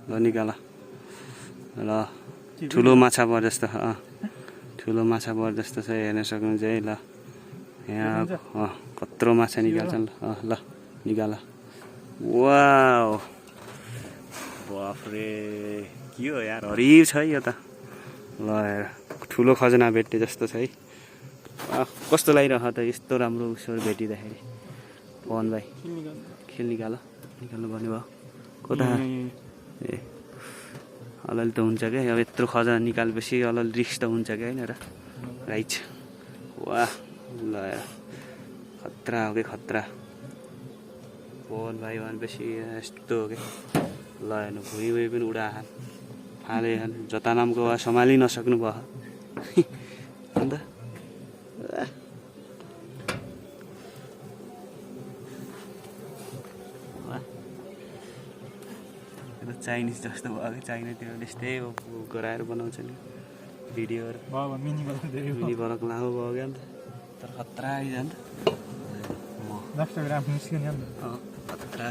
ल निकाल ल ठुलो माछा भयो जस्तो ठुलो माछा भयो जस्तो छ हेर्न सक्नुहुन्छ है ल यहाँ कत्रो माछा निकाल्छन् ल निकाल वाउ बाफरे के हो यार हरियो छ है यो त ल हेर ठुलो खजना भेट्टे जस्तो छ है कस्तो लागिरह त यस्तो राम्रो उसो भेटिँदाखेरि पवन भाइ खेल निकाल्नु पर्ने भयो कता ए अलिअलि त हुन्छ क्या अब यत्रो खजा निकालेपछि अलिअलि रिक्स त हुन्छ क्या होइन र राइट वाह ल खतरा हो कि खतरा पवन भाइ भनेपछि यस्तो हो कि ल हेर्नु भुइँ पनि उडाहाल फाले जता नामको वा सम्हालि नसक्नु भयो अन्त चाइनिज जस्तो भयो कि चाइनातिर त्यस्तै गराएर बनाउँछ नि भिडियोहरू मिनी बलक लामो भयो क्या अन्त तर खतरा आइज नि त खतरा